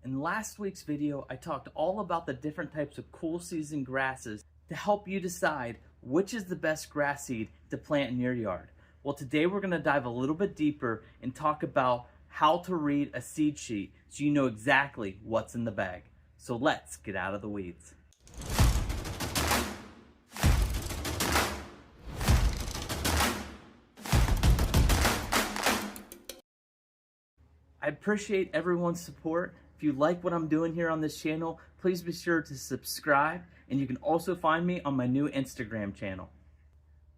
In last week's video, I talked all about the different types of cool season grasses to help you decide which is the best grass seed to plant in your yard. Well, today we're going to dive a little bit deeper and talk about how to read a seed sheet so you know exactly what's in the bag. So let's get out of the weeds. I appreciate everyone's support. If you like what I'm doing here on this channel, please be sure to subscribe, and you can also find me on my new Instagram channel.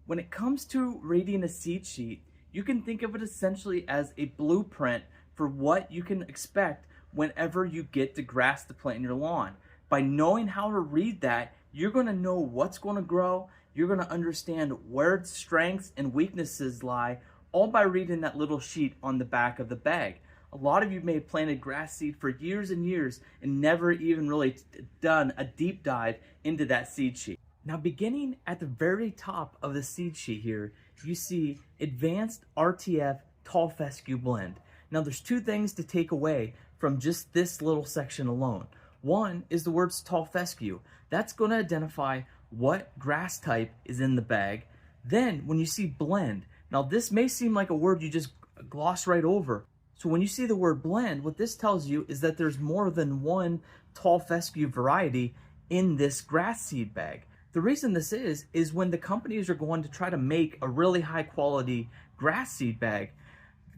When it comes to reading a seed sheet, you can think of it essentially as a blueprint for what you can expect whenever you get the grass to plant in your lawn. By knowing how to read that, you're going to know what's going to grow, you're going to understand where its strengths and weaknesses lie, all by reading that little sheet on the back of the bag. A lot of you may have planted grass seed for years and years and never even really done a deep dive into that seed sheet. Now, beginning at the very top of the seed sheet here, you see Advanced RTF Tall Fescue Blend. Now, there's two things to take away from just this little section alone. One is the words tall fescue. That's going to identify what grass type is in the bag. Then, when you see blend, now this may seem like a word you just gloss right over. So when you see the word blend, what this tells you is that there's more than one tall fescue variety in this grass seed bag. The reason this is when the companies are going to try to make a really high quality grass seed bag,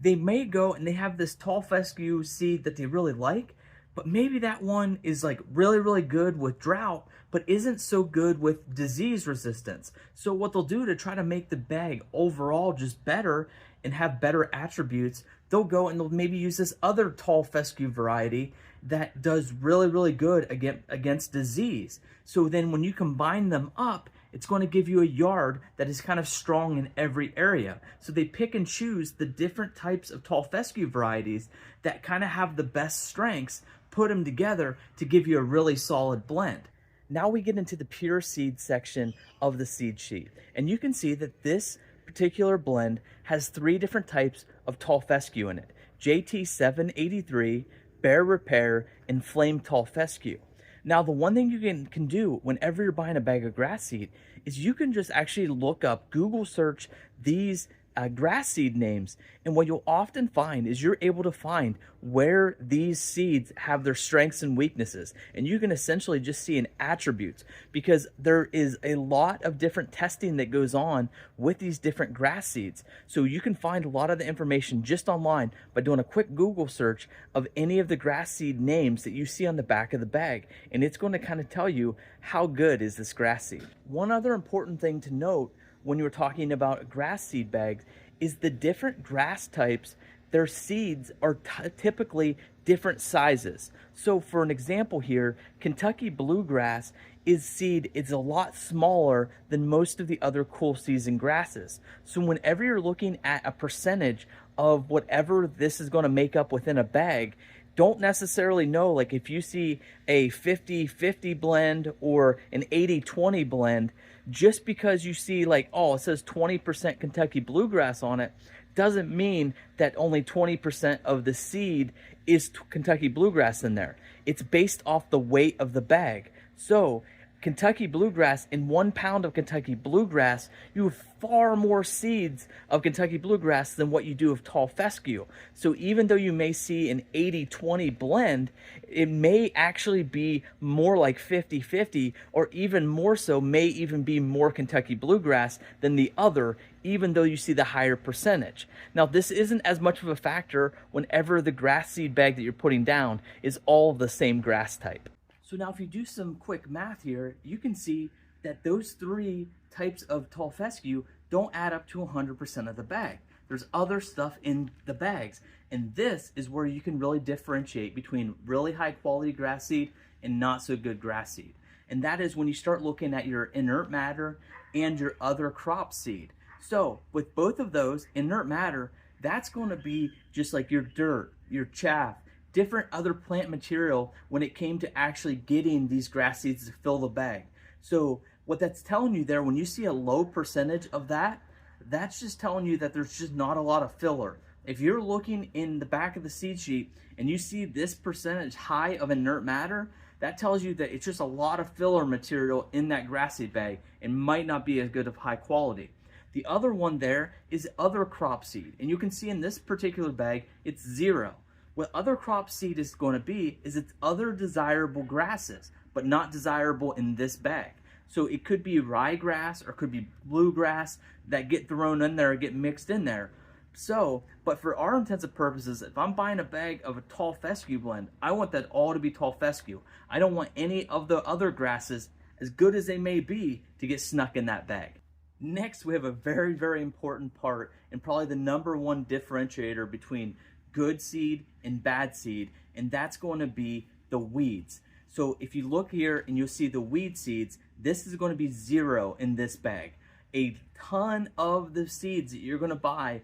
they may go and they have this tall fescue seed that they really like, but maybe that one is like really good with drought, but isn't so good with disease resistance. So what they'll do to try to make the bag overall just better and have better attributes, they'll go and they'll maybe use this other tall fescue variety that does really good against disease. So then when you combine them up, it's going to give you a yard that is kind of strong in every area. So they pick and choose the different types of tall fescue varieties that kind of have the best strengths, put them together to give you a really solid blend. Now we get into the pure seed section of the seed sheet. And you can see that this particular blend has three different types of tall fescue in it: JT783, Bear Repair, and Flame Tall Fescue. Now, the one thing you can do whenever you're buying a bag of grass seed is you can just actually look up, Google search these grass seed names, and what you'll often find is you're able to find where these seeds have their strengths and weaknesses, and you can essentially just see in attributes, because there is a lot of different testing that goes on with these different grass seeds. So you can find a lot of the information just online by doing a quick Google search of any of the grass seed names that you see on the back of the bag, and it's going to kind of tell you how good is this grass seed. One other important thing to note when you're talking about grass seed bags is the different grass types, their seeds are typically different sizes. So for an example here, Kentucky bluegrass seed is a lot smaller than most of the other cool season grasses. So whenever you're looking at a percentage of whatever this is going to make up within a bag, don't necessarily know, like if you see a 50-50 blend or an 80-20 blend, just because you see like, oh, it says 20% Kentucky bluegrass on it, doesn't mean that only 20% of the seed is Kentucky bluegrass in there. It's based off the weight of the bag. So Kentucky bluegrass, in 1 pound of Kentucky bluegrass, you have far more seeds of Kentucky bluegrass than what you do of tall fescue. So even though you may see an 80-20 blend, it may actually be more like 50-50, or even more so, may even be more Kentucky bluegrass than the other, even though you see the higher percentage. Now, this isn't as much of a factor whenever the grass seed bag that you're putting down is all the same grass type. So now if you do some quick math here, you can see that those three types of tall fescue don't add up to 100% of the bag. There's other stuff in the bags, and this is where you can really differentiate between really high quality grass seed and not so good grass seed. And that is when you start looking at your inert matter and your other crop seed. So with both of those, inert matter, that's going to be just like your dirt, your chaff, different other plant material when it came to actually getting these grass seeds to fill the bag. So what that's telling you there, when you see a low percentage of that, that's just telling you that there's just not a lot of filler. If you're looking in the back of the seed sheet and you see this percentage high of inert matter, that tells you that it's just a lot of filler material in that grass seed bag and might not be as good of high quality. The other one there is other crop seed, and you can see in this particular bag it's 0. What other crop seed is going to be is it's other desirable grasses, but not desirable in this bag. So it could be ryegrass or it could be bluegrass that get thrown in there or get mixed in there. So, but for our intents and purposes, if I'm buying a bag of a tall fescue blend, I want that all to be tall fescue. I don't want any of the other grasses, as good as they may be, to get snuck in that bag. Next, we have a very, very important part and probably the #1 differentiator between good seed and bad seed, and that's going to be the weeds. So if you look here and you'll see the weed seeds, this is going to be 0 in this bag. A ton of the seeds that you're going to buy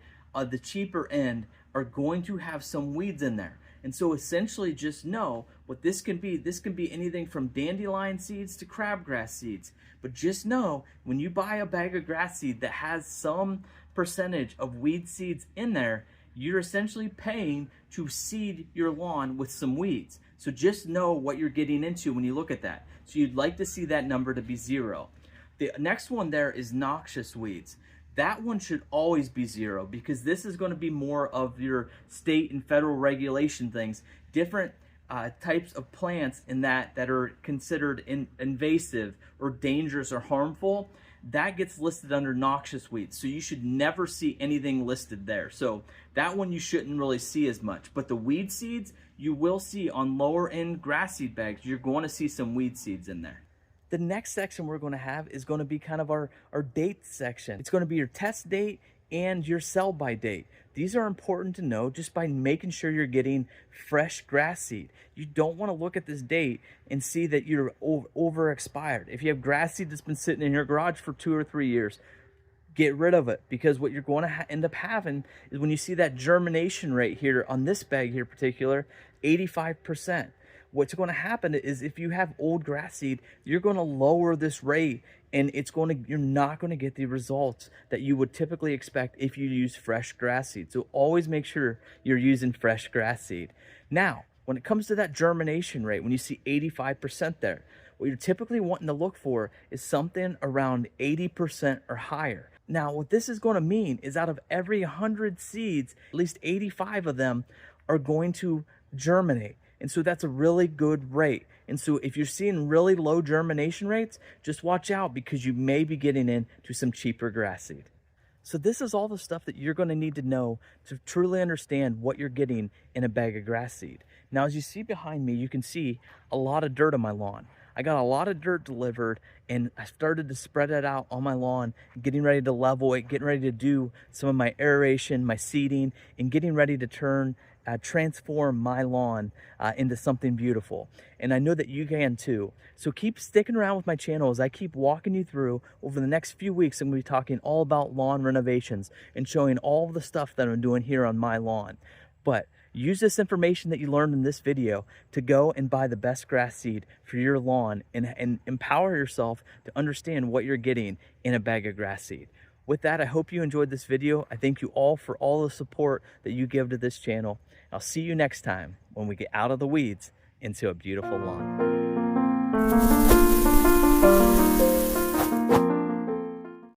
the cheaper end are going to have some weeds in there. And so essentially just know what this can be. This can be anything from dandelion seeds to crabgrass seeds. But just know when you buy a bag of grass seed that has some percentage of weed seeds in there, you're essentially paying to seed your lawn with some weeds. So just know what you're getting into when you look at that. So you'd like to see that number to be 0. The next one there is noxious weeds. That one should always be 0 because this is going to be more of your state and federal regulation things. Different types of plants in that are considered invasive or dangerous or harmful, that gets listed under noxious weeds. So you should never see anything listed there. So that one you shouldn't really see as much. But the weed seeds, you will see on lower end grass seed bags, you're going to see some weed seeds in there. The next section we're going to have is going to be kind of our date section. It's going to be your test date and your sell by date. These are important to know just by making sure you're getting fresh grass seed. You don't want to look at this date and see that you're over expired. If you have grass seed that's been sitting in your garage for 2 or 3 years, get rid of it, because what you're going to end up having is when you see that germination rate here on this bag here particular, 85%. What's going to happen is if you have old grass seed, you're going to lower this rate and you're not going to get the results that you would typically expect if you use fresh grass seed. So always make sure you're using fresh grass seed. Now, when it comes to that germination rate, when you see 85% there, what you're typically wanting to look for is something around 80% or higher. Now, what this is going to mean is out of every 100 seeds, at least 85 of them are going to germinate. And so that's a really good rate. And so if you're seeing really low germination rates, just watch out because you may be getting into some cheaper grass seed. So this is all the stuff that you're going to need to know to truly understand what you're getting in a bag of grass seed. Now, as you see behind me, you can see a lot of dirt on my lawn. I got a lot of dirt delivered and I started to spread it out on my lawn, getting ready to level it, getting ready to do some of my aeration, my seeding, and getting ready to transform my lawn into something beautiful. And I know that you can too. So keep sticking around with my channel as I keep walking you through. Over the next few weeks, I'm going to be talking all about lawn renovations and showing all the stuff that I'm doing here on my lawn. But use this information that you learned in this video to go and buy the best grass seed for your lawn and empower yourself to understand what you're getting in a bag of grass seed. With that, I hope you enjoyed this video. I thank you all for all the support that you give to this channel. I'll see you next time when we get out of the weeds into a beautiful lawn.